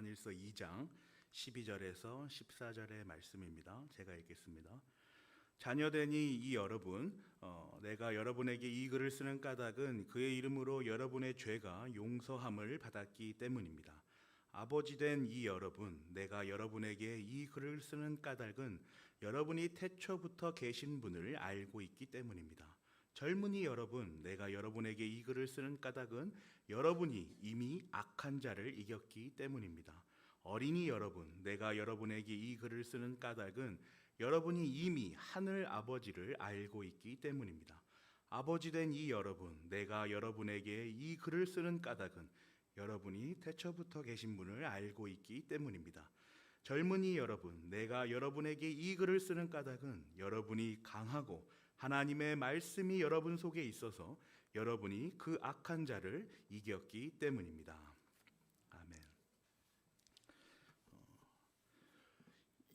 요한일서 2장 12절에서 14절의 말씀입니다. 제가 읽겠습니다. 자녀되니 이 여러분, 내가 여러분에게 이 글을 쓰는 까닭은 그의 이름으로 여러분의 죄가 용서함을 받았기 때문입니다. 아버지된 이 여러분, 내가 여러분에게 이 글을 쓰는 까닭은 여러분이 태초부터 계신 분을 알고 있기 때문입니다. 젊은이 여러분, 내가 여러분에게 이 글을 쓰는 까닭은 여러분이 이미 악한 자를 이겼기 때문입니다. 어린이 여러분, 내가 여러분에게 이 글을 쓰는 까닭은 여러분이 이미 하늘 아버지를 알고 있기 때문입니다. 아버지된 이 여러분, 내가 여러분에게 이 글을 쓰는 까닭은 여러분이 태초부터 계신 분을 알고 있기 때문입니다. 젊은이 여러분, 내가 여러분에게 이 글을 쓰는 까닭은 여러분이 강하고 하나님의 말씀이 여러분 속에 있어서 여러분이 그 악한 자를 이겼기 때문입니다. 아멘.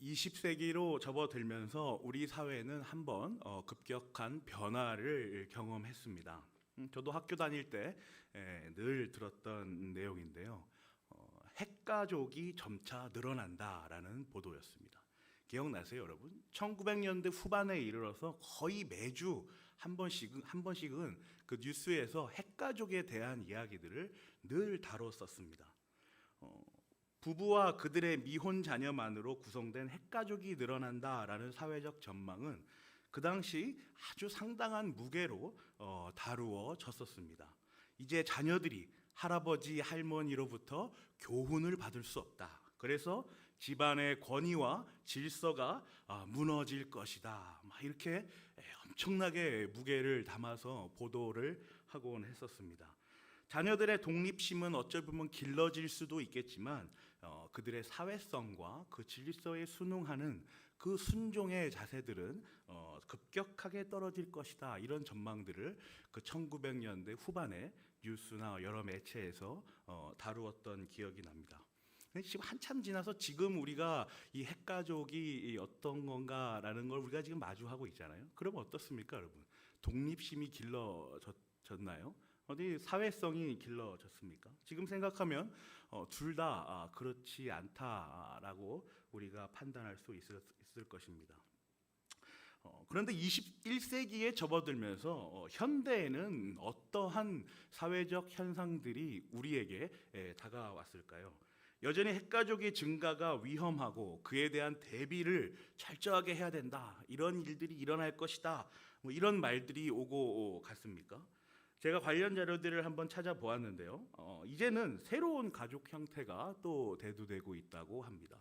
20세기로 접어들면서 우리 사회는 한번 급격한 변화를 경험했습니다. 저도 학교 다닐 때 늘 들었던 내용인데요. 핵가족이 점차 늘어난다라는 보도였습니다. 기억나세요, 여러분? 1900년대 후반에 이르러서 거의 매주 한 번씩은 그 뉴스에서 핵가족에 대한 이야기들을 늘 다뤘었습니다. 부부와 그들의 미혼 자녀만으로 구성된 핵가족이 늘어난다라는 사회적 전망은 그 당시 아주 상당한 무게로 다루어졌었습니다. 이제 자녀들이 할아버지, 할머니로부터 교훈을 받을 수 없다. 그래서 집안의 권위와 질서가 무너질 것이다. 이렇게 엄청나게 무게를 담아서 보도를 하곤 했었습니다. 자녀들의 독립심은 어찌 보면 길러질 수도 있겠지만 그들의 사회성과 그 질서에 순응하는 그 순종의 자세들은 급격하게 떨어질 것이다. 이런 전망들을 그 1900년대 후반에 뉴스나 여러 매체에서 다루었던 기억이 납니다. 지금 한참 지나서 지금 우리가 이 핵가족이 어떤 건가라는 걸 우리가 지금 마주하고 있잖아요. 그럼 어떻습니까, 여러분? 독립심이 길러졌나요? 어디 사회성이 길러졌습니까? 지금 생각하면 둘 다 그렇지 않다라고 우리가 판단할 수 있을 것입니다. 그런데 21세기에 접어들면서 현대에는 어떠한 사회적 현상들이 우리에게 다가왔을까요? 여전히 핵가족의 증가가 위험하고 그에 대한 대비를 철저하게 해야 된다. 이런 일들이 일어날 것이다. 이런 말들이 오고 갔습니까? 제가 관련 자료들을 한번 찾아보았는데요. 이제는 새로운 가족 형태가 또 대두되고 있다고 합니다.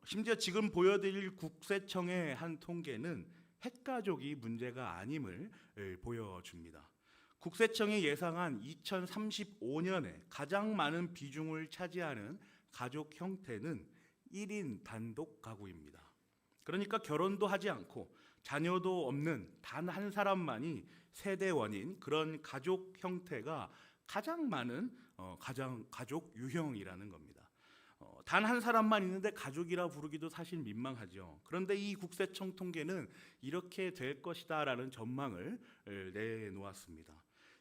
심지어 지금 보여드릴 국세청의 한 통계는 핵가족이 문제가 아님을 보여줍니다. 국세청이 예상한 2035년에 가장 많은 비중을 차지하는 가족 형태는 1인 단독 가구입니다. 그러니까 결혼도 하지 않고 자녀도 없는 단 한 사람만이 세대원인 그런 가족 형태가 가장 많은 가족 유형이라는 겁니다. 단 한 사람만 있는데 가족이라 부르기도 사실 민망하죠. 그런데 이 국세청 통계는 이렇게 될 것이다라는 전망을 내놓았습니다.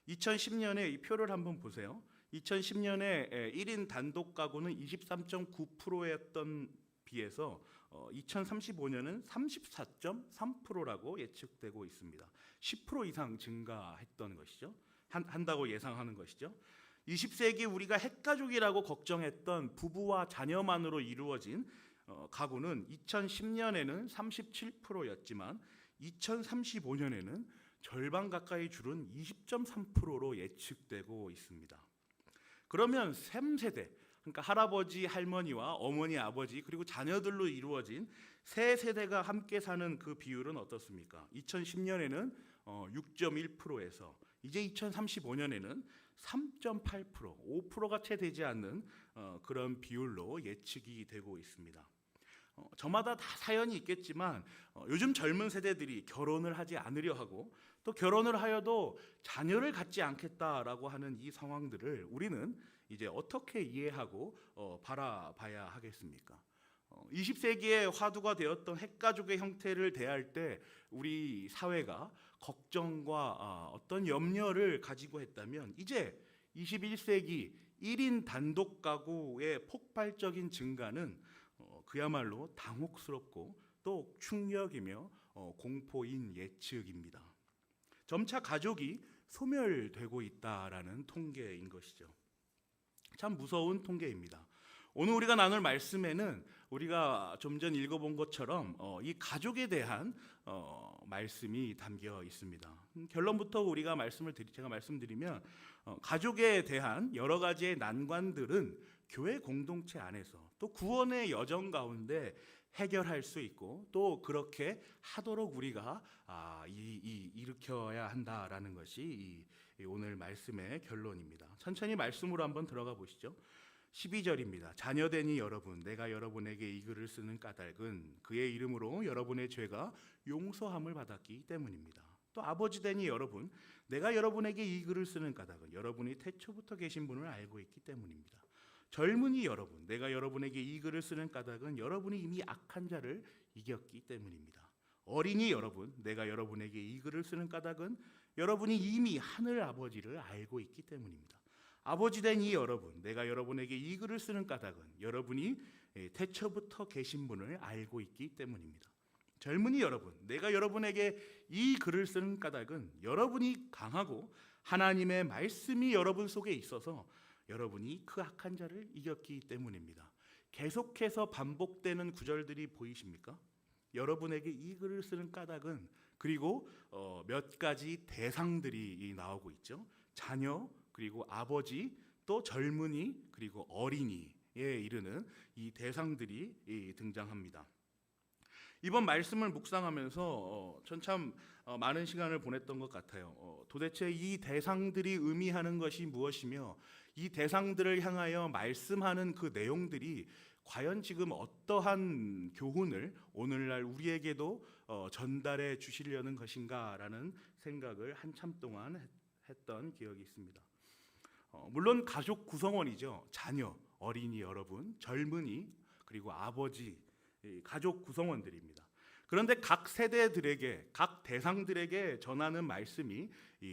2010년에 이 표를 한번 보세요. 2010년에 1인 단독 가구는 23.9%였던 비해서 2035년은 34.3%라고 예측되고 있습니다. 10% 이상 증가했던 것이죠. 한다고 예상하는 것이죠. 20세기 우리가 핵가족이라고 걱정했던 부부와 자녀만으로 이루어진 가구는 2010년에는 37%였지만 2035년에는 절반 가까이 줄은 20.3%로 예측되고 있습니다. 그러면 3세대, 그러니까 할아버지, 할머니와 어머니, 아버지 그리고 자녀들로 이루어진 세 세대가 함께 사는 그 비율은 어떻습니까? 2010년에는 6.1%에서 이제 2035년에는 3.8%, 5%가 채 되지 않는 그런 비율로 예측이 되고 있습니다. 저마다 다 사연이 있겠지만 요즘 젊은 세대들이 결혼을 하지 않으려 하고 또 결혼을 하여도 자녀를 갖지 않겠다라고 하는 이 상황들을 우리는 이제 어떻게 이해하고 바라봐야 하겠습니까? 20세기의 화두가 되었던 핵가족의 형태를 대할 때 우리 사회가 걱정과 어떤 염려를 가지고 했다면 이제 21세기 1인 단독 가구의 폭발적인 증가는 그야말로 당혹스럽고 또 충격이며 공포인 예측입니다. 점차 가족이 소멸되고 있다라는 통계인 것이죠. 참 무서운 통계입니다. 오늘 우리가 나눌 말씀에는 우리가 좀 전 읽어본 것처럼 이 가족에 대한 말씀이 담겨 있습니다. 결론부터 제가 말씀드리면 가족에 대한 여러 가지의 난관들은 교회 공동체 안에서 또 구원의 여정 가운데 해결할 수 있고 또 그렇게 하도록 우리가 일으켜야 한다라는 것이 오늘 말씀의 결론입니다. 천천히 말씀으로 한번 들어가 보시죠. 12절입니다. 자녀되니 여러분, 내가 여러분에게 이 글을 쓰는 까닭은 그의 이름으로 여러분의 죄가 용서함을 받았기 때문입니다. 또 아버지 되니 여러분, 내가 여러분에게 이 글을 쓰는 까닭은 여러분이 태초부터 계신 분을 알고 있기 때문입니다. 젊은이 여러분, 내가 여러분에게 이 글을 쓰는 까닭은 여러분이 이미 악한 자를 이겼기 때문입니다. 어린이 여러분, 내가 여러분에게 이 글을 쓰는 까닭은 여러분이 이미 하늘 아버지를 알고 있기 때문입니다. 아버지 된 이 여러분, 내가 여러분에게 이 글을 쓰는 까닭은 여러분이 태초부터 계신 분을 알고 있기 때문입니다. 젊은이 여러분, 내가 여러분에게 이 글을 쓰는 까닭은 여러분이 강하고 하나님의 말씀이 여러분 속에 있어서 여러분이 그 악한 자를 이겼기 때문입니다. 계속해서 반복되는 구절들이 보이십니까? 여러분에게 이 글을 쓰는 까닭은, 그리고 몇 가지 대상들이 나오고 있죠. 자녀, 그리고 아버지, 또 젊은이, 그리고 어린이에 이르는 이 대상들이 등장합니다. 이번 말씀을 묵상하면서 전 참 많은 시간을 보냈던 것 같아요. 도대체 이 대상들이 의미하는 것이 무엇이며 이 대상들을 향하여 말씀하는 그 내용들이 과연 지금 어떠한 교훈을 오늘날 우리에게도 전달해 주시려는 것인가라는 생각을 한참 동안 했던 기억이 있습니다. 물론 가족 구성원이죠. 자녀, 어린이 여러분, 젊은이, 그리고 아버지, 가족 구성원들입니다. 그런데 각 세대들에게, 각 대상들에게 전하는 말씀이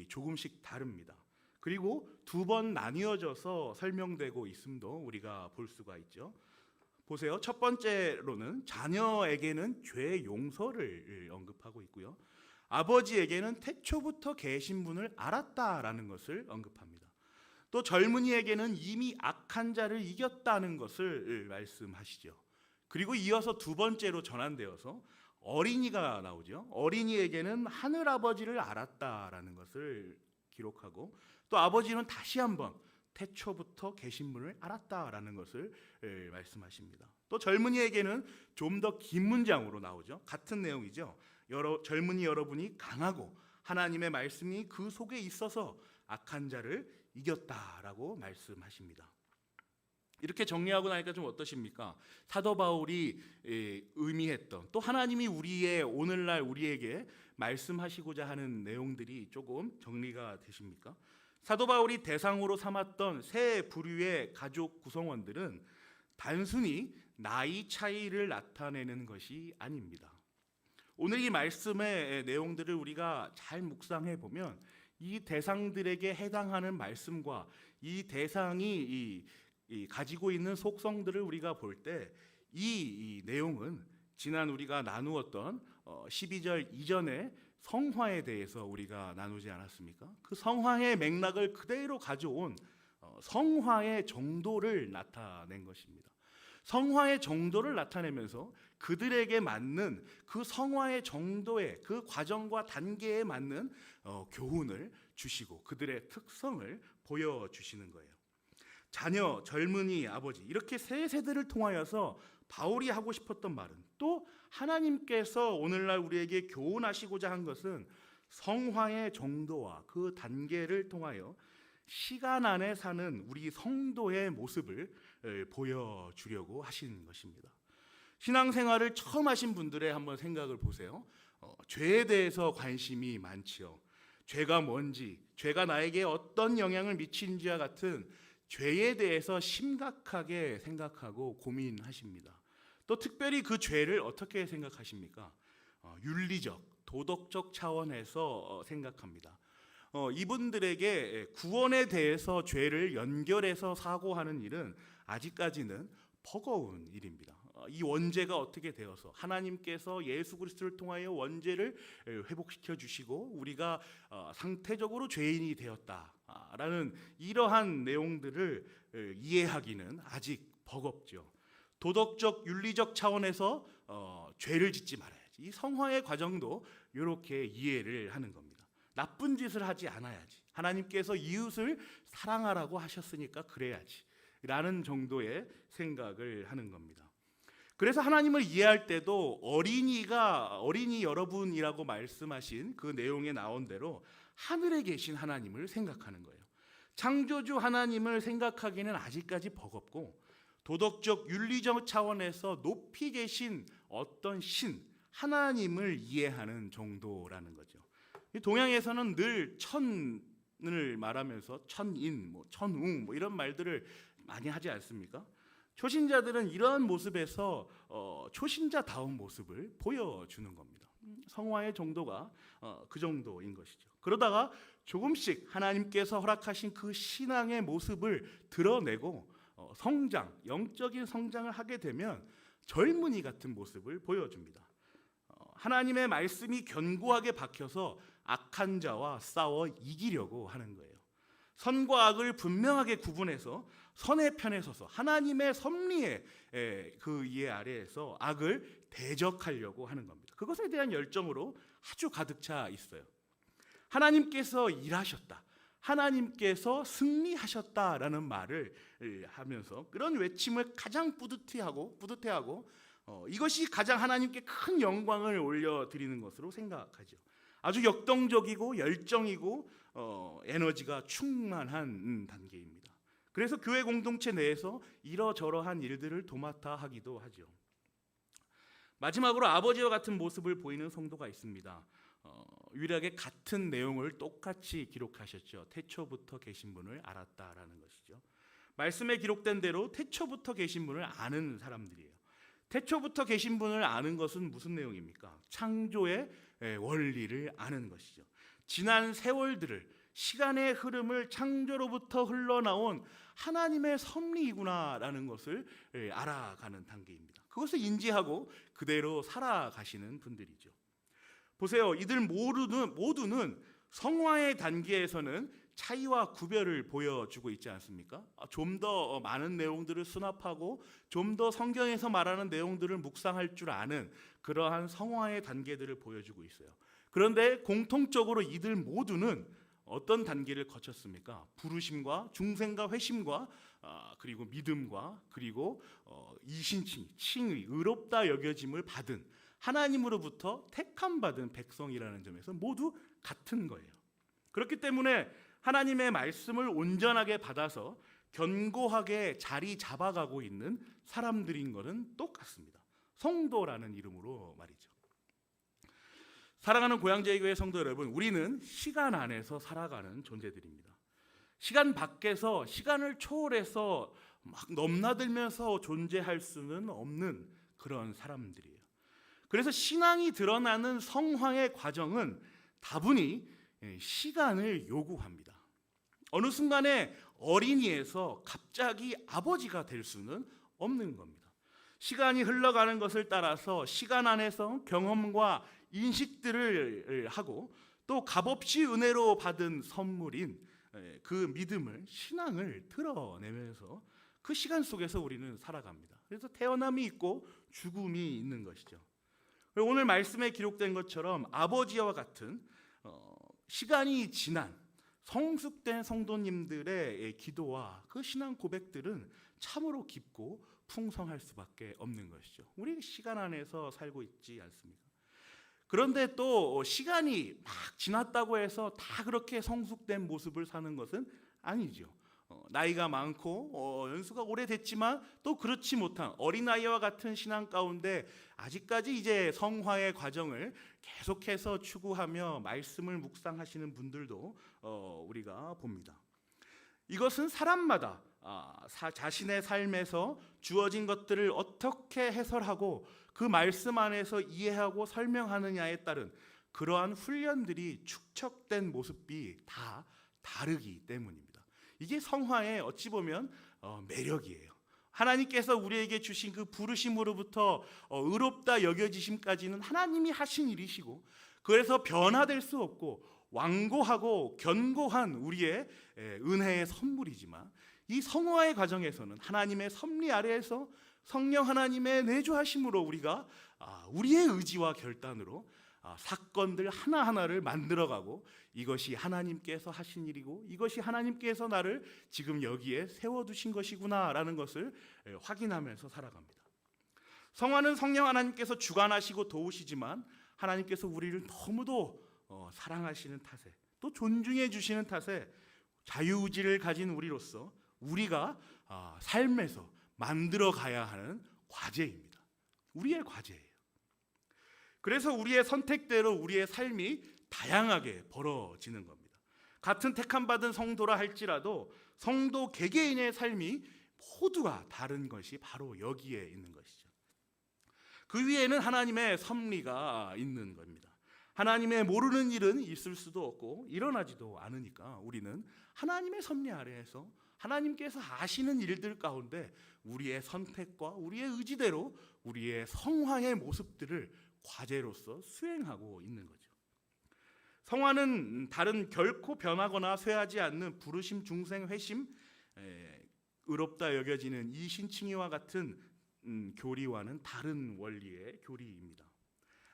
조금씩 다릅니다. 그리고 두 번 나뉘어져서 설명되고 있음도 우리가 볼 수가 있죠. 보세요. 첫 번째로는 자녀에게는 죄 용서를 언급하고 있고요. 아버지에게는 태초부터 계신 분을 알았다라는 것을 언급합니다. 또 젊은이에게는 이미 악한 자를 이겼다는 것을 말씀하시죠. 그리고 이어서 두 번째로 전환되어서 어린이가 나오죠. 어린이에게는 하늘아버지를 알았다라는 것을 기록하고, 또 아버지는 다시 한번 태초부터 계신 분을 알았다라는 것을 말씀하십니다. 또 젊은이에게는 좀 더 긴 문장으로 나오죠. 같은 내용이죠. 젊은이 여러분이 강하고 하나님의 말씀이 그 속에 있어서 악한 자를 이겼다라고 말씀하십니다. 이렇게 정리하고 나니까 좀 어떠십니까? 사도 바울이 의미했던, 또 하나님이 오늘날 우리에게 말씀하시고자 하는 내용들이 조금 정리가 되십니까? 사도 바울이 대상으로 삼았던 세 부류의 가족 구성원들은 단순히 나이 차이를 나타내는 것이 아닙니다. 오늘 이 말씀의 내용들을 우리가 잘 묵상해 보면 이 대상들에게 해당하는 말씀과 이 대상이 가지고 있는 속성들을 우리가 볼 때 이 내용은 지난 우리가 나누었던 12절 이전에 성화에 대해서 우리가 나누지 않았습니까? 그 성화의 맥락을 그대로 가져온 성화의 정도를 나타낸 것입니다. 성화의 정도를 나타내면서 그들에게 맞는 그 성화의 정도의 그 과정과 단계에 맞는 교훈을 주시고 그들의 특성을 보여주시는 거예요. 자녀, 젊은이, 아버지, 이렇게 세 세대를 통하여서 바울이 하고 싶었던 말은, 또 하나님께서 오늘날 우리에게 교훈하시고자 한 것은 성화의 정도와 그 단계를 통하여 시간 안에 사는 우리 성도의 모습을 보여주려고 하시는 것입니다. 신앙생활을 처음 하신 분들의 한번 생각을 보세요. 죄에 대해서 관심이 많지요. 죄가 뭔지, 죄가 나에게 어떤 영향을 미치는지와 같은 죄에 대해서 심각하게 생각하고 고민하십니다. 또 특별히 그 죄를 어떻게 생각하십니까? 윤리적, 도덕적 차원에서 생각합니다. 이분들에게 구원에 대해서 죄를 연결해서 사고하는 일은 아직까지는 버거운 일입니다. 이 원죄가 어떻게 되어서 하나님께서 예수 그리스도를 통하여 원죄를 회복시켜 주시고 우리가 상태적으로 죄인이 되었다라는 이러한 내용들을 이해하기는 아직 버겁죠. 도덕적 윤리적 차원에서 죄를 짓지 말아야지. 이 성화의 과정도 이렇게 이해를 하는 겁니다. 나쁜 짓을 하지 않아야지. 하나님께서 이웃을 사랑하라고 하셨으니까 그래야지. 라는 정도의 생각을 하는 겁니다. 그래서 하나님을 이해할 때도 어린이 여러분이라고 말씀하신 그 내용에 나온 대로 하늘에 계신 하나님을 생각하는 거예요. 창조주 하나님을 생각하기는 아직까지 버겁고 도덕적 윤리적 차원에서 높이 계신 어떤 신 하나님을 이해하는 정도라는 거죠. 동양에서는 늘 천을 말하면서 천인, 천웅 이런 말들을 많이 하지 않습니까? 초신자들은 이러한 모습에서 초신자다운 모습을 보여주는 겁니다. 성화의 정도가 그 정도인 것이죠. 그러다가 조금씩 하나님께서 허락하신 그 신앙의 모습을 드러내고 성장, 영적인 성장을 하게 되면 젊은이 같은 모습을 보여줍니다. 하나님의 말씀이 견고하게 박혀서 악한 자와 싸워 이기려고 하는 거예요. 선과 악을 분명하게 구분해서 선의 편에 서서 하나님의 섭리의 그 이해 아래에서 악을 대적하려고 하는 겁니다. 그것에 대한 열정으로 아주 가득 차 있어요. 하나님께서 일하셨다. 하나님께서 승리하셨다라는 말을 하면서 그런 외침을 가장 뿌듯해하고 이것이 가장 하나님께 큰 영광을 올려드리는 것으로 생각하죠. 아주 역동적이고 열정이고 에너지가 충만한 단계입니다. 그래서 교회 공동체 내에서 이러저러한 일들을 도맡아 하기도 하죠. 마지막으로 아버지와 같은 모습을 보이는 성도가 있습니다. 유일하게 같은 내용을 똑같이 기록하셨죠. 태초부터 계신 분을 알았다라는 것이죠. 말씀에 기록된 대로 태초부터 계신 분을 아는 사람들이에요. 태초부터 계신 분을 아는 것은 무슨 내용입니까? 창조의 원리를 아는 것이죠. 지난 세월들을 시간의 흐름을 창조로부터 흘러나온 하나님의 섭리이구나라는 것을 알아가는 단계입니다. 그것을 인지하고 그대로 살아가시는 분들이죠. 보세요. 이들 모두는 성화의 단계에서는 차이와 구별을 보여주고 있지 않습니까? 좀 더 많은 내용들을 수납하고 좀 더 성경에서 말하는 내용들을 묵상할 줄 아는 그러한 성화의 단계들을 보여주고 있어요. 그런데 공통적으로 이들 모두는 어떤 단계를 거쳤습니까? 부르심과 중생과 회심과 그리고 믿음과 그리고 이신칭, 칭의, 의롭다 여겨짐을 받은 하나님으로부터 택함 받은 백성이라는 점에서 모두 같은 거예요. 그렇기 때문에 하나님의 말씀을 온전하게 받아서 견고하게 자리 잡아가고 있는 사람들인 것은 똑같습니다. 성도라는 이름으로 말이죠. 사랑하는 고양제교회 성도 여러분, 우리는 시간 안에서 살아가는 존재들입니다. 시간 밖에서 시간을 초월해서 막 넘나들면서 존재할 수는 없는 그런 사람들이에요. 그래서 신앙이 드러나는 성화의 과정은 다분히 시간을 요구합니다. 어느 순간에 어린이에서 갑자기 아버지가 될 수는 없는 겁니다. 시간이 흘러가는 것을 따라서 시간 안에서 경험과 인식들을 하고 또 값없이 은혜로 받은 선물인 그 믿음을, 신앙을 드러내면서 그 시간 속에서 우리는 살아갑니다. 그래서 태어남이 있고 죽음이 있는 것이죠. 오늘 말씀에 기록된 것처럼 아버지와 같은 시간이 지난 성숙된 성도님들의 기도와 그 신앙 고백들은 참으로 깊고 풍성할 수밖에 없는 것이죠. 우리 시간 안에서 살고 있지 않습니까? 그런데 또 시간이 막 지났다고 해서 다 그렇게 성숙된 모습을 사는 것은 아니죠. 나이가 많고 연수가 오래됐지만 또 그렇지 못한 어린아이와 같은 신앙 가운데 아직까지 이제 성화의 과정을 계속해서 추구하며 말씀을 묵상하시는 분들도 우리가 봅니다. 이것은 사람마다 자신의 삶에서 주어진 것들을 어떻게 해설하고 그 말씀 안에서 이해하고 설명하느냐에 따른 그러한 훈련들이 축적된 모습이 다 다르기 때문입니다. 이게 성화의 어찌 보면 매력이에요. 하나님께서 우리에게 주신 그 부르심으로부터 의롭다 여겨지심까지는 하나님이 하신 일이시고, 그래서 변화될 수 없고 완고하고 견고한 우리의 은혜의 선물이지만, 이 성화의 과정에서는 하나님의 섭리 아래에서 성령 하나님의 내주하심으로 우리가 우리의 의지와 결단으로 사건들 하나하나를 만들어가고, 이것이 하나님께서 하신 일이고 이것이 하나님께서 나를 지금 여기에 세워두신 것이구나라는 것을 확인하면서 살아갑니다. 성화는 성령 하나님께서 주관하시고 도우시지만, 하나님께서 우리를 너무도 사랑하시는 탓에, 또 존중해 주시는 탓에 자유의지를 가진 우리로서 우리가 삶에서 만들어 가야 하는 과제입니다. 우리의 과제예요. 그래서 우리의 선택대로 우리의 삶이 다양하게 벌어지는 겁니다. 같은 택함받은 성도라 할지라도 성도 개개인의 삶이 모두가 다른 것이 바로 여기에 있는 것이죠. 그 위에는 하나님의 섭리가 있는 겁니다. 하나님의 모르는 일은 있을 수도 없고 일어나지도 않으니까 우리는 하나님의 섭리 아래에서 하나님께서 아시는 일들 가운데 우리의 선택과 우리의 의지대로 우리의 성화의 모습들을 과제로서 수행하고 있는 거죠. 성화는 다른 결코 변하거나 쇠하지 않는 부르심, 중생, 회심, 의롭다 여겨지는 이신칭의와 같은 교리와는 다른 원리의 교리입니다.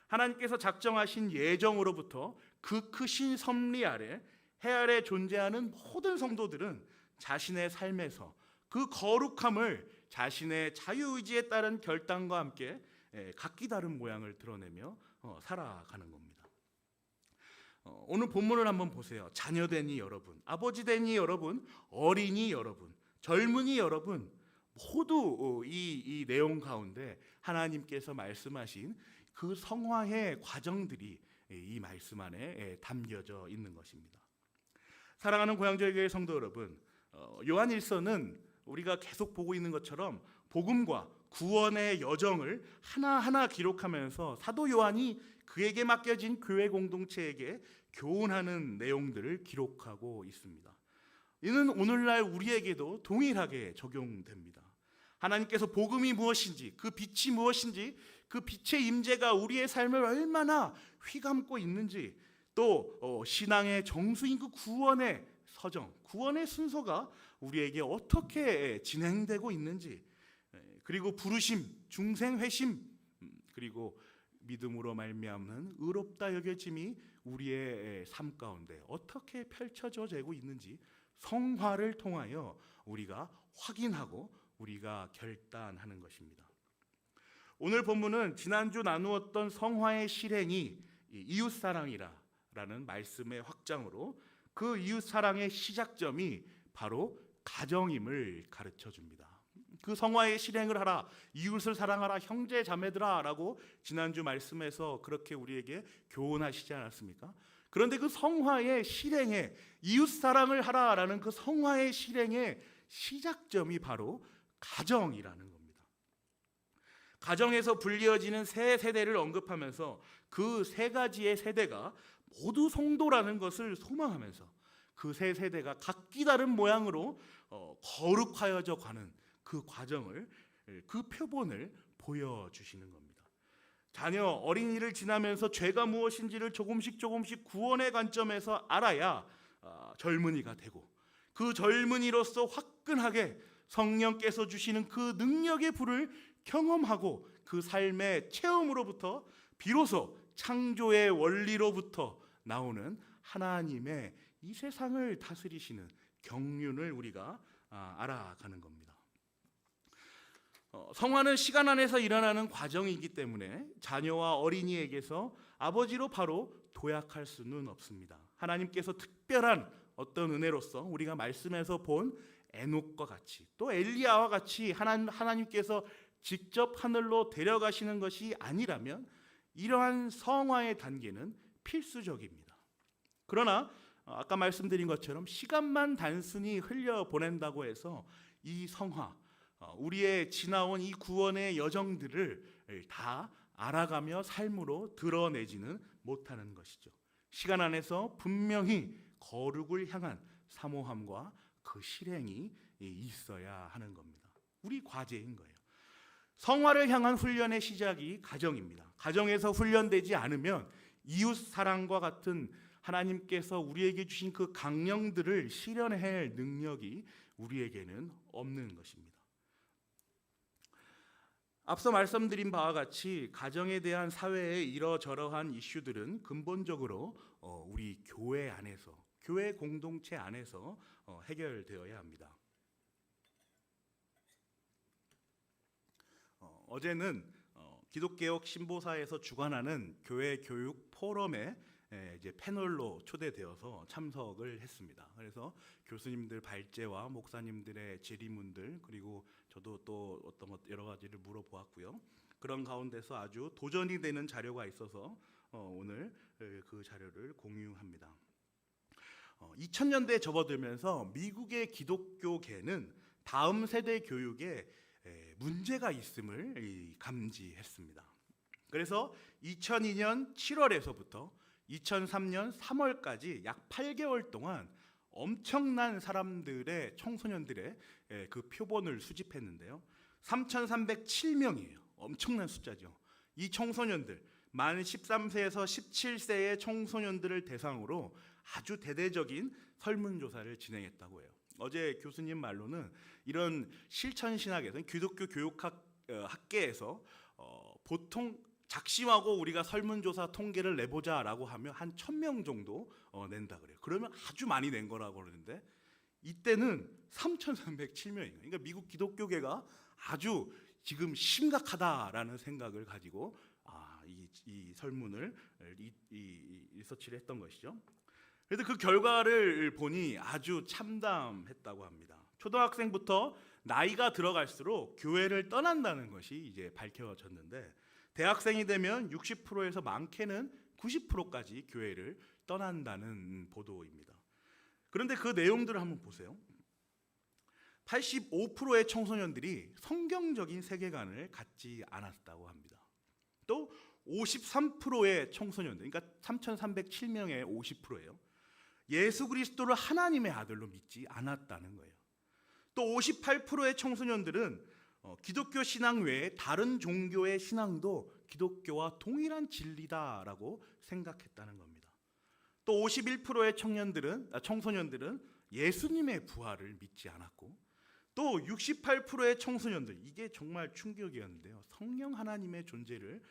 하나님께서 작정하신 예정으로부터 그 크신 섭리 아래 해 아래 존재하는 모든 성도들은 자신의 삶에서 그 거룩함을 자신의 자유의지에 따른 결단과 함께 각기 다른 모양을 드러내며 살아가는 겁니다. 오늘 본문을 한번 보세요. 자녀되니 여러분, 아버지되니 여러분, 어린이 여러분, 젊은이 여러분, 모두 이 내용 가운데 하나님께서 말씀하신 그 성화의 과정들이 이 말씀 안에 담겨져 있는 것입니다. 사랑하는 고향저교회 성도 여러분, 요한일서는 우리가 계속 보고 있는 것처럼 복음과 구원의 여정을 하나하나 기록하면서 사도 요한이 그에게 맡겨진 교회 공동체에게 교훈하는 내용들을 기록하고 있습니다. 이는 오늘날 우리에게도 동일하게 적용됩니다. 하나님께서 복음이 무엇인지, 그 빛이 무엇인지, 그 빛의 임재가 우리의 삶을 얼마나 휘감고 있는지, 또 신앙의 정수인 그 구원의 서정, 구원의 순서가 우리에게 어떻게 진행되고 있는지, 그리고 부르심, 중생, 회심, 그리고 믿음으로 말미암는 의롭다 여겨짐이 우리의 삶 가운데 어떻게 펼쳐져 되고 있는지 성화를 통하여 우리가 확인하고 우리가 결단하는 것입니다. 오늘 본문은 지난주 나누었던 성화의 실행이 이웃사랑이라는 말씀의 확장으로 그 이웃사랑의 시작점이 바로 가정임을 가르쳐 줍니다. 그 성화의 실행을 하라, 이웃을 사랑하라, 형제 자매들아 라고 지난주 말씀에서 그렇게 우리에게 교훈하시지 않았습니까? 그런데 그 성화의 실행에, 이웃사랑을 하라라는 그 성화의 실행의 시작점이 바로 가정이라는 겁니다. 가정에서 불리어지는 세 세대를 언급하면서 그 세 가지의 세대가 모두 성도라는 것을 소망하면서 그 세 세대가 각기 다른 모양으로 거룩하여져 가는 그 과정을, 그 표본을 보여주시는 겁니다. 자녀, 어린이를 지나면서 죄가 무엇인지를 조금씩 구원의 관점에서 알아야 젊은이가 되고, 그 젊은이로서 화끈하게 성령께서 주시는 그 능력의 불을 경험하고 그 삶의 체험으로부터 비로소 창조의 원리로부터 나오는 하나님의 이 세상을 다스리시는 경륜을 우리가 알아가는 겁니다. 성화는 시간 안에서 일어나는 과정이기 때문에 자녀와 어린이에게서 아버지로 바로 도약할 수는 없습니다. 하나님께서 특별한 어떤 은혜로서 우리가 말씀에서 본 에녹과 같이, 또 엘리야와 같이 하나님께서 직접 하늘로 데려가시는 것이 아니라면 이러한 성화의 단계는 필수적입니다. 그러나 아까 말씀드린 것처럼 시간만 단순히 흘려보낸다고 해서 이 성화, 우리의 지나온 이 구원의 여정들을 다 알아가며 삶으로 드러내지는 못하는 것이죠. 시간 안에서 분명히 거룩을 향한 사모함과 그 실행이 있어야 하는 겁니다. 우리 과제인 거예요. 성화를 향한 훈련의 시작이 가정입니다. 가정에서 훈련되지 않으면 이웃 사랑과 같은 하나님께서 우리에게 주신 그 강령들을 실현할 능력이 우리에게는 없는 것입니다. 앞서 말씀드린 바와 같이 가정에 대한 사회의 이러저러한 이슈들은 근본적으로 우리 교회 안에서, 교회 공동체 안에서 해결되어야 합니다. 어제는 기독개혁 신보사에서 주관하는 교회 교육 포럼에 이제 패널로 초대되어서 참석을 했습니다. 그래서 교수님들 발제와 목사님들의 질의문들, 그리고 저도 또 어떤 것 여러 가지를 물어보았고요. 그런 가운데서 아주 도전이 되는 자료가 있어서 오늘 그 자료를 공유합니다. 2000년대에 접어들면서 미국의 기독교계는 다음 세대 교육에 문제가 있음을 감지했습니다. 그래서 2002년 7월에서부터 2003년 3월까지 약 8개월 동안 엄청난 사람들의, 청소년들의 그 표본을 수집했는데요. 3,307명이에요. 엄청난 숫자죠. 이 청소년들, 만 13세에서 17세의 청소년들을 대상으로 아주 대대적인 설문조사를 진행했다고 해요. 어제 교수님 말로는 이런 실천신학에서는 기독교 교육학계에서 보통 작심하고 우리가 설문조사 통계를 내보자라고 하면 한 1,000명 정도 낸다 그래요. 그러면 아주 많이 낸 거라고 그러는데 이때는 3,307명이에요. 그러니까 미국 기독교계가 아주 지금 심각하다라는 생각을 가지고 이 설문을 이 리서치를 했던 것이죠. 그래서 그 결과를 보니 아주 참담했다고 합니다. 초등학생부터 나이가 들어갈수록 교회를 떠난다는 것이 이제 밝혀졌는데, 대학생이 되면 60%에서 많게는 90%까지 교회를 떠난다는 보도입니다. 그런데 그 내용들을 한번 보세요. 85%의 청소년들이 성경적인 세계관을 갖지 않았다고 합니다. 또 53%의 청소년들, 그러니까 3,307명의 50%예요. 예수 그리스도를 하나님의 아들로 믿지 않았다는 거예요. 또 58%의 청소년들은 기독교 신앙 외에 다른 종교의 신앙도 기독교와 동일한 진리다라고 생각했다는 겁니다. 또 51%의 청소년들은 예수님의 부활을 믿지 않았고, 또 68%의 청소년들, 이게 정말 충격이었는데요, 성령 하나님의 존재를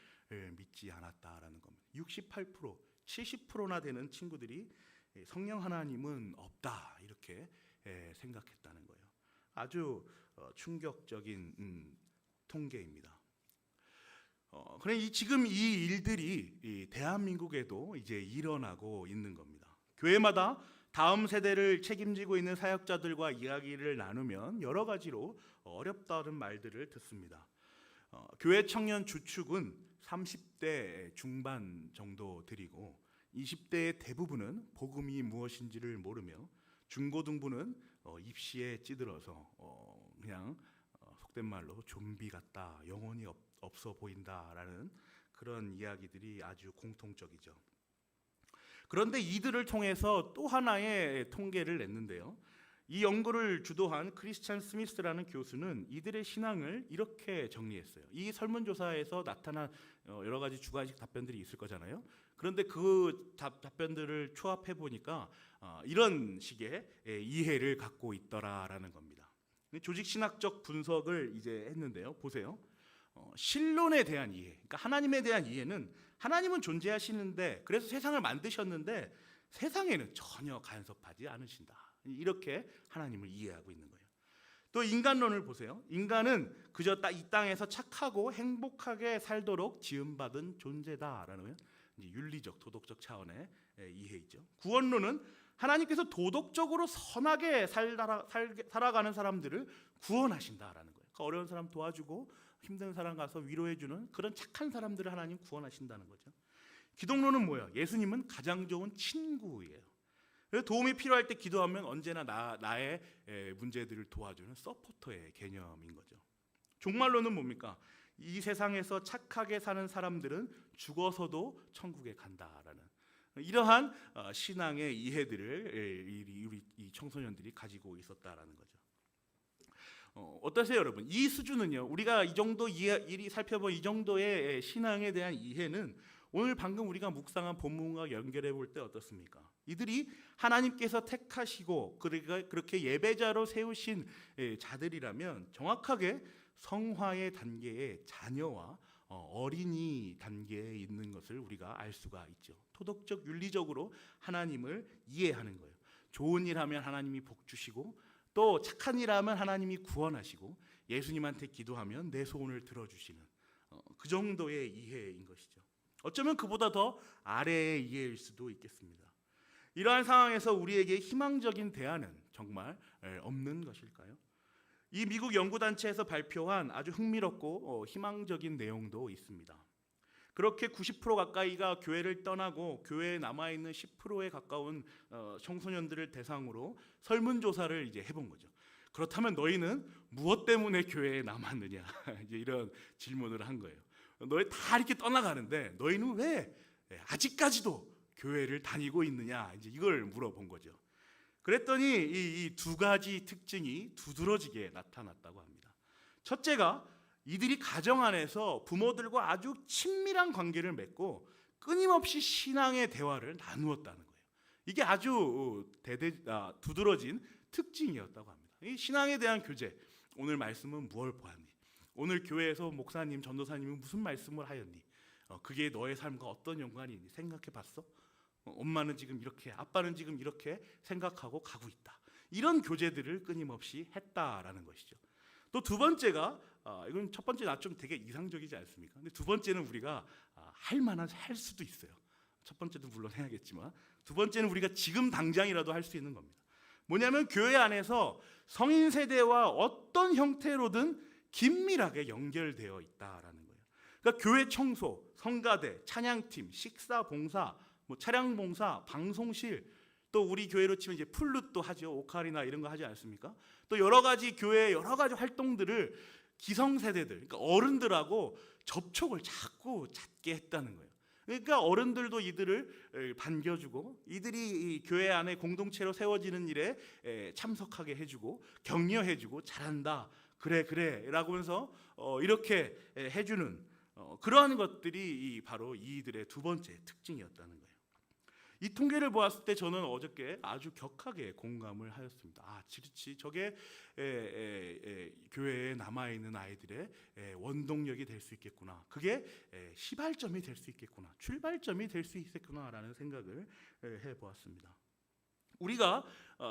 믿지 않았다라는 겁니다. 68%, 70%나 되는 친구들이 성령 하나님은 없다 이렇게 생각했다는 거예요. 아주 충격적인 통계입니다. 그래 지금 이 일들이 대한민국에도 이제 일어나고 있는 겁니다. 교회마다 다음 세대를 책임지고 있는 사역자들과 이야기를 나누면 여러 가지로 어렵다는 말들을 듣습니다. 교회 청년 주축은 30대 중반 정도들이고 20대의 대부분은 복음이 무엇인지를 모르며 중고등부는 입시에 찌들어서 그냥 속된 말로 좀비 같다, 영혼이 없어 보인다라는 그런 이야기들이 아주 공통적이죠. 그런데 이들을 통해서 또 하나의 통계를 냈는데요. 이 연구를 주도한 크리스찬 스미스라는 교수는 이들의 신앙을 이렇게 정리했어요. 이 설문조사에서 나타난 여러 가지 주관식 답변들이 있을 거잖아요. 그런데 그 답변들을 초합해 보니까 이런 식의 이해를 갖고 있더라라는 겁니다. 조직 신학적 분석을 이제 했는데요. 보세요. 신론에 대한 이해, 그러니까 하나님에 대한 이해는 하나님은 존재하시는데, 그래서 세상을 만드셨는데 세상에는 전혀 간섭하지 않으신다, 이렇게 하나님을 이해하고 있는 거예요. 또 인간론을 보세요. 인간은 그저 이 땅에서 착하고 행복하게 살도록 지음받은 존재다라는 윤리적, 도덕적 차원의 이해이죠. 구원론은 하나님께서 도덕적으로 선하게 살아가는 사람들을 구원하신다라는 거예요. 그러니까 어려운 사람 도와주고 힘든 사람 가서 위로해주는 그런 착한 사람들을 하나님 구원하신다는 거죠. 기독론은 뭐예요? 예수님은 가장 좋은 친구예요. 그래서 도움이 필요할 때 기도하면 언제나 나의 문제들을 도와주는 서포터의 개념인 거죠. 종말론은 뭡니까? 이 세상에서 착하게 사는 사람들은 죽어서도 천국에 간다라는 이러한 신앙의 이해들을 우리 이 청소년들이 가지고 있었다라는 거죠. 어떠세요, 여러분? 이 수준은요. 우리가 이 정도 일이 살펴본 이 정도의 신앙에 대한 이해는 오늘 방금 우리가 묵상한 본문과 연결해 볼 때 어떻습니까? 이들이 하나님께서 택하시고 그렇게 예배자로 세우신 자들이라면 정확하게 성화의 단계의 자녀와 어린이 단계에 있는 것을 우리가 알 수가 있죠. 토덕적 윤리적으로 하나님을 이해하는 거예요. 좋은 일 하면 하나님이 복 주시고 또 착한 일 하면 하나님이 구원하시고 예수님한테 기도하면 내 소원을 들어주시는 그 정도의 이해인 것이죠. 어쩌면 그보다 더 아래의 이해일 수도 있겠습니다. 이러한 상황에서 우리에게 희망적인 대안은 정말 없는 것일까요? 이 미국 연구단체에서 발표한 아주 흥미롭고 희망적인 내용도 있습니다. 그렇게 90% 가까이가 교회를 떠나고 교회에 남아있는 10%에 가까운 청소년들을 대상으로 설문조사를 이제 해본 거죠. 그렇다면 너희는 무엇 때문에 교회에 남았느냐 이제 이런 질문을 한 거예요. 너희 다 이렇게 떠나가는데 너희는 왜 아직까지도 교회를 다니고 있느냐 이제 이걸 물어본 거죠. 그랬더니 이 두 가지 특징이 두드러지게 나타났다고 합니다. 첫째가 이들이 가정 안에서 부모들과 아주 친밀한 관계를 맺고 끊임없이 신앙의 대화를 나누었다는 거예요. 이게 아주 두드러진 특징이었다고 합니다. 이 신앙에 대한 교제, 오늘 말씀은 무엇을 보았니? 오늘 교회에서 목사님, 전도사님은 무슨 말씀을 하였니? 그게 너의 삶과 어떤 연관이 있니? 생각해 봤어? 엄마는 지금 이렇게, 아빠는 지금 이렇게 생각하고 가고 있다. 이런 교제들을 끊임없이 했다라는 것이죠. 또 두 번째가 이건 첫 번째 좀 되게 이상적이지 않습니까? 근데 두 번째는 우리가 할 수도 있어요. 첫 번째도 물론 해야겠지만 두 번째는 우리가 지금 당장이라도 할 수 있는 겁니다. 뭐냐면 교회 안에서 성인 세대와 어떤 형태로든 긴밀하게 연결되어 있다라는 거예요. 그러니까 교회 청소, 성가대, 찬양팀, 식사 봉사, 차량 봉사, 방송실, 또 우리 교회로 치면 이제 플룻도 하죠. 오카리나 이런 거 하지 않습니까? 또 여러 가지 교회의 여러 가지 활동들을 기성세대들, 그러니까 어른들하고 접촉을 자꾸 잦게 했다는 거예요. 그러니까 어른들도 이들을 반겨주고 이들이 이 교회 안에 공동체로 세워지는 일에 참석하게 해주고 격려해주고 잘한다, 그래 라고 하면서 이렇게 해주는 그러한 것들이 바로 이들의 두 번째 특징이었다는 거예요. 이 통계를 보았을 때 저는 어저께 아주 격하게 공감을 하였습니다. 그렇지, 저게 교회에 남아있는 아이들의 원동력이 될 수 있겠구나. 그게 시발점이 될 수 있겠구나. 출발점이 될 수 있겠구나라는 생각을 해보았습니다. 우리가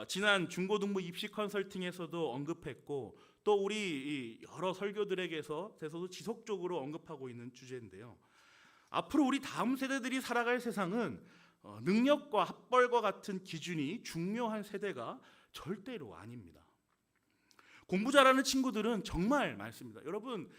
지난 중고등부 입시 컨설팅에서도 언급했고 또 우리 여러 설교들에게서도 지속적으로 언급하고 있는 주제인데요. 앞으로 우리 다음 세대들이 살아갈 세상은 능력과 학벌과 같은 기준이 중요한 세대가 절대로 아닙니다. 공부 잘하는 친구들은 정말 많습니다. 여러분,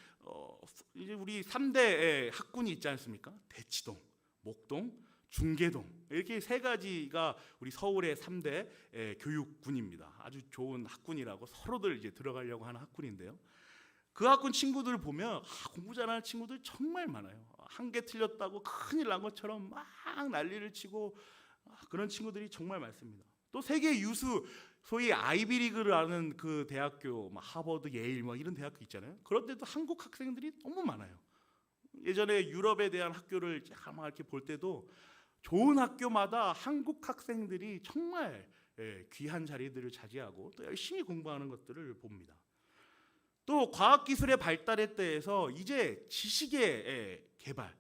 이제 우리 3대 학군이 있지 않습니까? 대치동, 목동, 중계동, 이렇게 세 가지가 우리 서울의 3대 교육군입니다. 아주 좋은 학군이라고 서로들 이제 들어가려고 하는 학군인데요. 그 학군 친구들 보면 공부 잘하는 친구들 정말 많아요. 한 개 틀렸다고 큰일 난 것처럼 막 난리를 치고 그런 친구들이 정말 많습니다. 또 세계 유수, 소위 아이비리그를 아는 그 대학교, 하버드, 예일 이런 대학교 있잖아요. 그런데도 한국 학생들이 너무 많아요. 예전에 유럽에 대한 학교를 아마 이렇게 볼 때도 좋은 학교마다 한국 학생들이 정말 귀한 자리들을 차지하고 또 열심히 공부하는 것들을 봅니다. 또 과학기술의 발달에 대해서 이제 지식의 개발,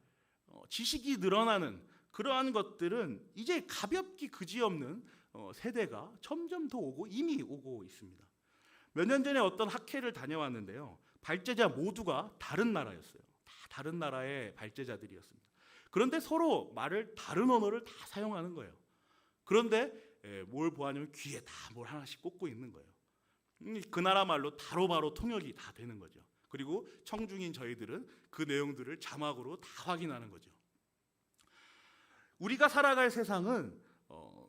지식이 늘어나는 그러한 것들은 이제 가볍기 그지없는 세대가 점점 더 오고 이미 오고 있습니다. 몇 년 전에 어떤 학회를 다녀왔는데요. 발제자 모두가 다른 나라였어요. 다 다른 나라의 발제자들이었습니다. 그런데 서로 다른 언어를 다 사용하는 거예요. 그런데 뭘 보았냐면 귀에 다 뭘 하나씩 꽂고 있는 거예요. 그 나라 말로 바로바로 통역이 다 되는 거죠. 그리고 청중인 저희들은 그 내용들을 자막으로 다 확인하는 거죠. 우리가 살아갈 세상은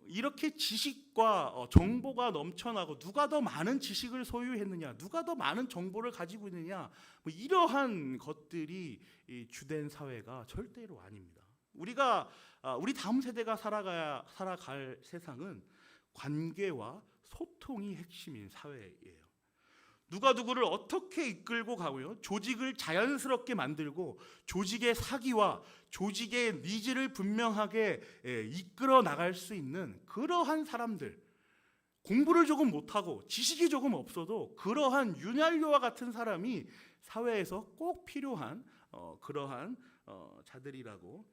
이렇게 지식과 정보가 넘쳐나고 누가 더 많은 지식을 소유했느냐, 누가 더 많은 정보를 가지고 있느냐, 뭐 이러한 것들이 이 주된 사회가 절대로 아닙니다. 우리 다음 세대가 살아갈 세상은 관계와 소통이 핵심인 사회예요. 누가 누구를 어떻게 이끌고 가고요, 조직을 자연스럽게 만들고 조직의 사기와 조직의 니즈를 분명하게 이끌어 나갈 수 있는 그러한 사람들, 공부를 조금 못하고 지식이 조금 없어도 그러한 윤활유와 같은 사람이 사회에서 꼭 필요한 그러한 자들이라고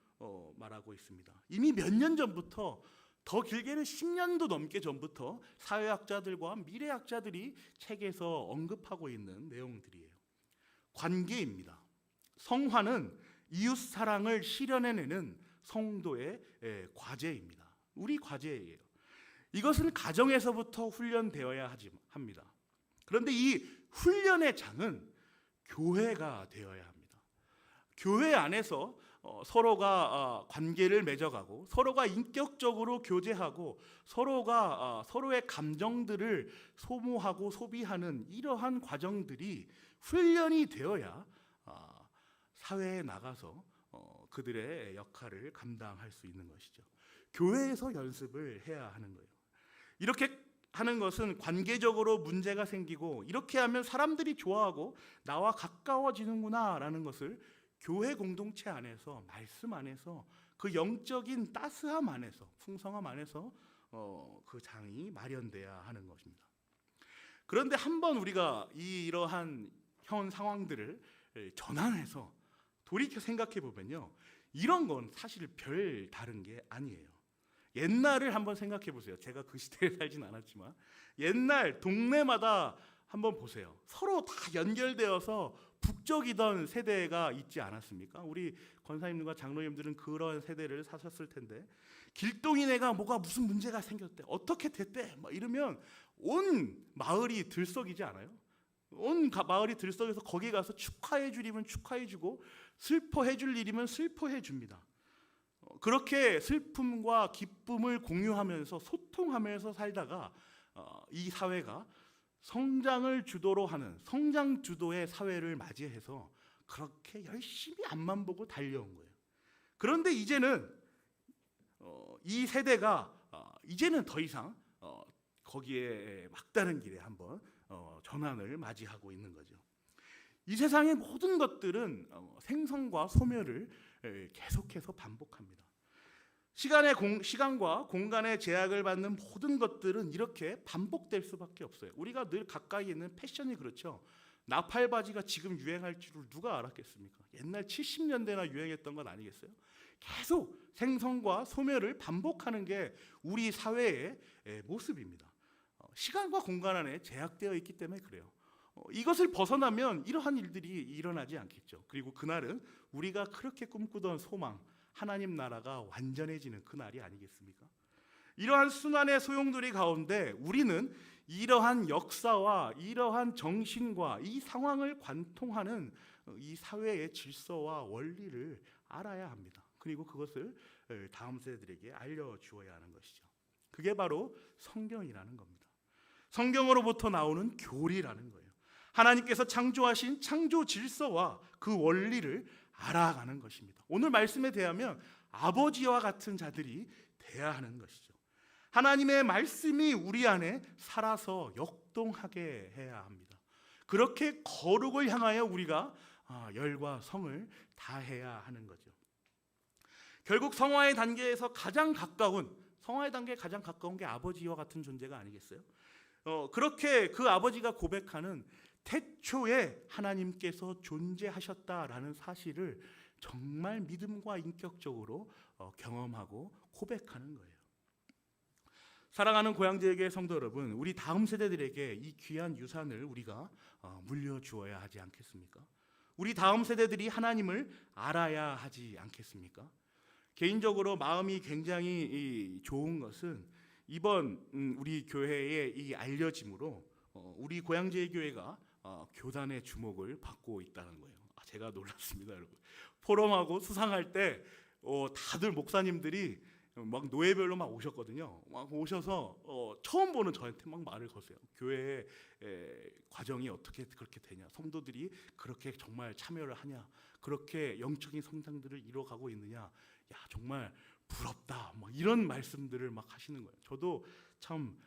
말하고 있습니다. 이미 몇 년 전부터, 더 길게는 10년도 넘게 전부터 사회학자들과 미래학자들이 책에서 언급하고 있는 내용들이에요. 관계입니다. 성화는 이웃 사랑을 실현해내는 성도의 과제입니다. 우리 과제예요. 이것은 가정에서부터 훈련되어야 합니다. 그런데 이 훈련의 장은 교회가 되어야 합니다. 교회 안에서 서로가 관계를 맺어가고 서로가 인격적으로 교제하고 서로가 서로의 감정들을 소모하고 소비하는 이러한 과정들이 훈련이 되어야 사회에 나가서 그들의 역할을 감당할 수 있는 것이죠. 교회에서 연습을 해야 하는 거예요. 이렇게 하는 것은 관계적으로 문제가 생기고 이렇게 하면 사람들이 좋아하고 나와 가까워지는구나라는 것을 교회 공동체 안에서, 말씀 안에서, 그 영적인 따스함 안에서, 풍성함 안에서 그 장이 마련돼야 하는 것입니다. 그런데 한번 우리가 이러한 현 상황들을 전환해서 돌이켜 생각해 보면요, 이런 건 사실 별 다른 게 아니에요. 옛날을 한번 생각해 보세요. 제가 그 시대에 살진 않았지만 옛날 동네마다 한번 보세요. 서로 다 연결되어서 북적이던 세대가 있지 않았습니까? 우리 권사님들과 장로님들은 그런 세대를 사셨을 텐데, 길동이네가 뭐가 무슨 문제가 생겼대, 어떻게 됐대, 막 이러면 온 마을이 들썩이지 않아요? 온 마을이 들썩여서 거기 가서 축하해 주리면 축하해 주고 슬퍼해 줄 일이면 슬퍼해 줍니다. 그렇게 슬픔과 기쁨을 공유하면서 소통하면서 살다가 이 사회가 성장을 주도로 하는 성장 주도의 사회를 맞이해서 그렇게 열심히 앞만 보고 달려온 거예요. 그런데 이제는 이 세대가 이제는 더 이상 거기에 막다른 길에 한번 전환을 맞이하고 있는 거죠. 이 세상의 모든 것들은 생성과 소멸을 계속해서 반복합니다. 시간과 공간의 제약을 받는 모든 것들은 이렇게 반복될 수밖에 없어요. 우리가 늘 가까이 있는 패션이 그렇죠. 나팔 바지가 지금 유행할 줄을 누가 알았겠습니까? 옛날 70년대나 유행했던 건 아니겠어요? 계속 생성과 소멸을 반복하는 게 우리 사회의 모습입니다. 시간과 공간 안에 제약되어 있기 때문에 그래요. 이것을 벗어나면 이러한 일들이 일어나지 않겠죠. 그리고 그날은 우리가 그렇게 꿈꾸던 소망, 하나님 나라가 완전해지는 그날이 아니겠습니까? 이러한 순환의 소용돌이 가운데 우리는 이러한 역사와 이러한 정신과 이 상황을 관통하는 이 사회의 질서와 원리를 알아야 합니다. 그리고 그것을 다음 세대들에게 알려주어야 하는 것이죠. 그게 바로 성경이라는 겁니다. 성경으로부터 나오는 교리라는 거예요. 하나님께서 창조하신 창조 질서와 그 원리를 알아가는 것입니다. 오늘 말씀에 대하면 아버지와 같은 자들이 돼야 하는 것이죠. 하나님의 말씀이 우리 안에 살아서 역동하게 해야 합니다. 그렇게 거룩을 향하여 우리가 열과 성을 다해야 하는 거죠. 결국 성화의 단계에서 성화의 단계에 가장 가까운 게 아버지와 같은 존재가 아니겠어요? 그렇게 그 아버지가 고백하는 태초에 하나님께서 존재하셨다라는 사실을 정말 믿음과 인격적으로 경험하고 고백하는 거예요. 사랑하는 고향제에게 성도 여러분, 우리 다음 세대들에게 이 귀한 유산을 우리가 물려주어야 하지 않겠습니까? 우리 다음 세대들이 하나님을 알아야 하지 않겠습니까? 개인적으로 마음이 굉장히 좋은 것은 이번 우리 교회의 이 알려짐으로 우리 고향제의 교회가 교단의 주목을 받고 있다는 거예요. 제가 놀랐습니다, 여러분. 포럼하고 수상할 때 다들 목사님들이 막 노예별로 막 오셨거든요. 막 오셔서 처음 보는 저한테 막 말을 거세요. 교회 과정이 어떻게 그렇게 되냐, 성도들이 그렇게 정말 참여를 하냐, 그렇게 영적인 성장들을 이뤄가고 있느냐, 야 정말 부럽다, 막 이런 말씀들을 막 하시는 거예요. 저도 참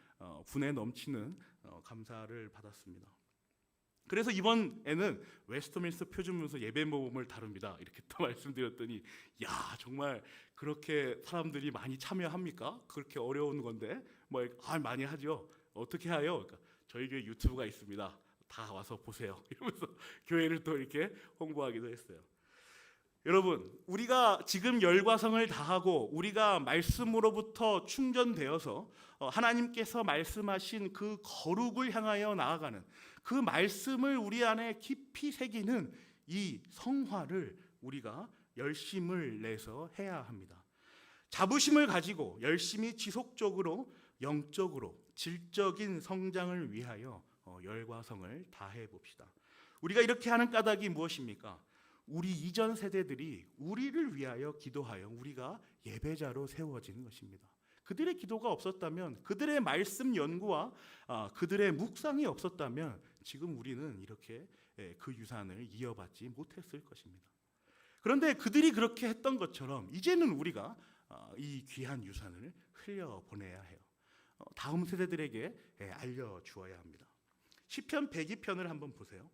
분에 넘치는 감사를 받았습니다. 그래서 이번에는 웨스트민스터 표준문서 예배 모범을 다룹니다. 이렇게 또 말씀드렸더니 야 정말 그렇게 사람들이 많이 참여합니까? 그렇게 어려운 건데 많이 하죠. 어떻게 해요? 그러니까 저희 교회 유튜브가 있습니다. 다 와서 보세요. 이러면서 교회를 또 이렇게 홍보하기도 했어요. 여러분, 우리가 지금 열과성을 다하고 우리가 말씀으로부터 충전되어서 하나님께서 말씀하신 그 거룩을 향하여 나아가는 그 말씀을 우리 안에 깊이 새기는 이 성화를 우리가 열심을 내서 해야 합니다. 자부심을 가지고 열심히 지속적으로 영적으로 질적인 성장을 위하여 열과성을 다해 봅시다. 우리가 이렇게 하는 까닭이 무엇입니까? 우리 이전 세대들이 우리를 위하여 기도하여 우리가 예배자로 세워진 것입니다. 그들의 기도가 없었다면, 그들의 말씀 연구와 그들의 묵상이 없었다면 지금 우리는 이렇게 그 유산을 이어받지 못했을 것입니다. 그런데 그들이 그렇게 했던 것처럼 이제는 우리가 이 귀한 유산을 흘려보내야 해요. 다음 세대들에게 알려주어야 합니다. 시편 102편을 한번 보세요.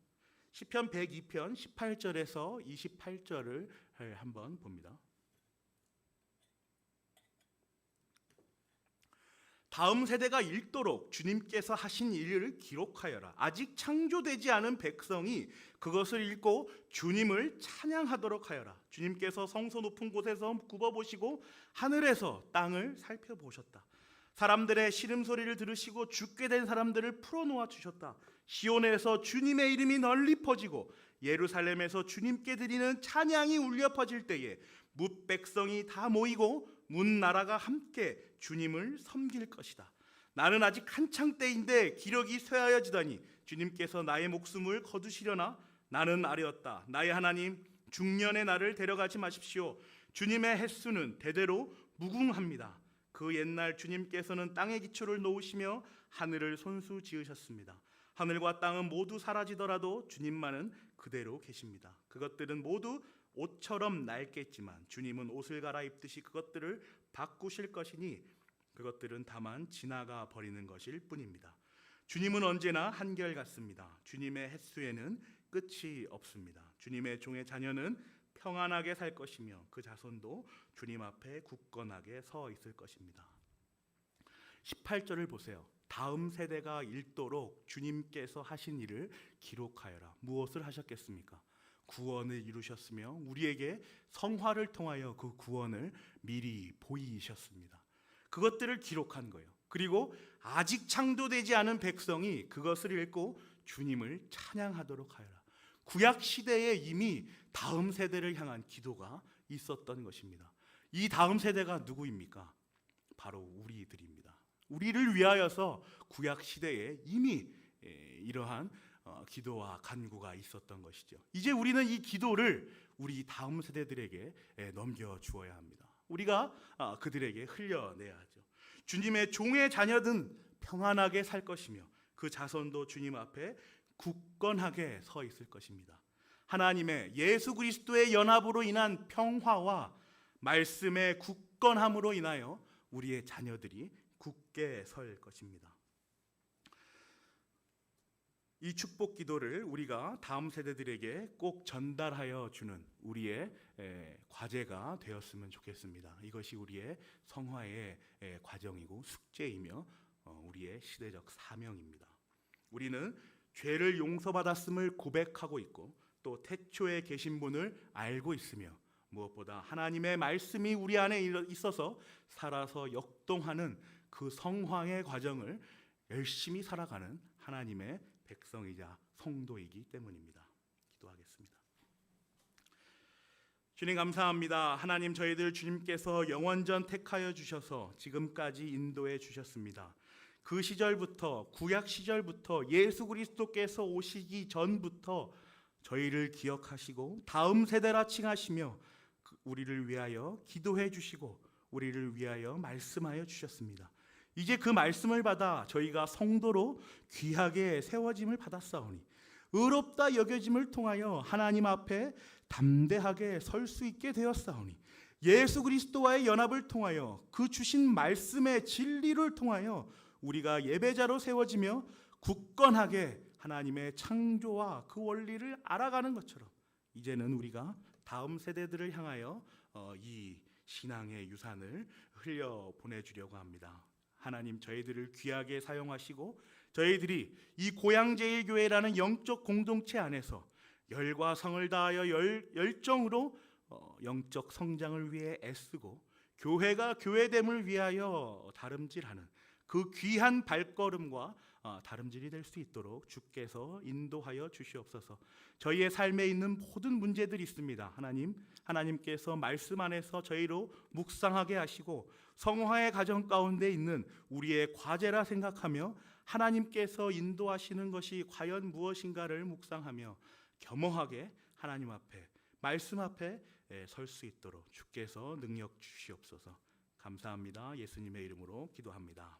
시편 102편 18절에서 28절을 한번 봅니다. 다음 세대가 읽도록 주님께서 하신 일을 기록하여라. 아직 창조되지 않은 백성이 그것을 읽고 주님을 찬양하도록 하여라. 주님께서 성소 높은 곳에서 굽어보시고 하늘에서 땅을 살펴보셨다. 사람들의 시름소리를 들으시고 죽게 된 사람들을 풀어놓아 주셨다. 시온에서 주님의 이름이 널리 퍼지고 예루살렘에서 주님께 드리는 찬양이 울려 퍼질 때에 뭇 백성이 다 모이고 문 나라가 함께 주님을 섬길 것이다. 나는 아직 한창 때인데 기력이 쇠하여지다니 주님께서 나의 목숨을 거두시려나? 나는 아뢰었다. 나의 하나님, 중년의 나를 데려가지 마십시오. 주님의 횟수는 대대로 무궁합니다. 그 옛날 주님께서는 땅의 기초를 놓으시며 하늘을 손수 지으셨습니다. 하늘과 땅은 모두 사라지더라도 주님만은 그대로 계십니다. 그것들은 모두 옷처럼 낡겠지만 주님은 옷을 갈아입듯이 그것들을 바꾸실 것이니 그것들은 다만 지나가 버리는 것일 뿐입니다. 주님은 언제나 한결같습니다. 주님의 횟수에는 끝이 없습니다. 주님의 종의 자녀는 평안하게 살 것이며 그 자손도 주님 앞에 굳건하게 서 있을 것입니다. 18절을 보세요. 다음 세대가 읽도록 주님께서 하신 일을 기록하여라. 무엇을 하셨겠습니까? 구원을 이루셨으며 우리에게 성화를 통하여 그 구원을 미리 보이셨습니다. 그것들을 기록한 거예요. 그리고 아직 창조되지 않은 백성이 그것을 읽고 주님을 찬양하도록 하여라. 구약 시대에 이미 다음 세대를 향한 기도가 있었던 것입니다. 이 다음 세대가 누구입니까? 바로 우리들입니다. 우리를 위하여서 구약 시대에 이미 이러한 기도와 간구가 있었던 것이죠. 이제 우리는 이 기도를 우리 다음 세대들에게 넘겨주어야 합니다. 우리가 그들에게 흘려내야 하죠. 주님의 종의 자녀든 평안하게 살 것이며 그 자손도 주님 앞에 굳건하게 서 있을 것입니다. 하나님의 예수 그리스도의 연합으로 인한 평화와 말씀의 굳건함으로 인하여 우리의 자녀들이 굳게 설 것입니다. 이 축복 기도를 우리가 다음 세대들에게 꼭 전달하여 주는 우리의 과제가 되었으면 좋겠습니다. 이것이 우리의 성화의 과정이고 숙제이며 우리의 시대적 사명입니다. 우리는 죄를 용서받았음을 고백하고 있고 또 태초에 계신 분을 알고 있으며 무엇보다 하나님의 말씀이 우리 안에 있어서 살아서 역동하는 그 성화의 과정을 열심히 살아가는 하나님의 백성이자 성도이기 때문입니다. 기도하겠습니다. 주님 감사합니다. 하나님 저희들 주님께서 영원전 택하여 주셔서 지금까지 인도해 주셨습니다. 그 시절부터 구약 시절부터 예수 그리스도께서 오시기 전부터 저희를 기억하시고 다음 세대라 칭하시며 우리를 위하여 기도해 주시고 우리를 위하여 말씀하여 주셨습니다. 이제 그 말씀을 받아 저희가 성도로 귀하게 세워짐을 받았사오니 의롭다 여겨짐을 통하여 하나님 앞에 담대하게 설 수 있게 되었사오니 예수 그리스도와의 연합을 통하여 그 주신 말씀의 진리를 통하여 우리가 예배자로 세워지며 굳건하게 하나님의 창조와 그 원리를 알아가는 것처럼 이제는 우리가 다음 세대들을 향하여 이 신앙의 유산을 흘려 보내주려고 합니다. 하나님 저희들을 귀하게 사용하시고 저희들이 이 고향제일교회라는 영적 공동체 안에서 열과 성을 다하여 열정으로 영적 성장을 위해 애쓰고 교회가 교회됨을 위하여 다름질하는 그 귀한 발걸음과 다름질이 될 수 있도록 주께서 인도하여 주시옵소서. 저희의 삶에 있는 모든 문제들이 있습니다. 하나님께서 말씀 안에서 저희로 묵상하게 하시고 성화의 가정 가운데 있는 우리의 과제라 생각하며 하나님께서 인도하시는 것이 과연 무엇인가를 묵상하며 겸허하게 하나님 앞에 말씀 앞에 설 수 있도록 주께서 능력 주시옵소서. 감사합니다. 예수님의 이름으로 기도합니다.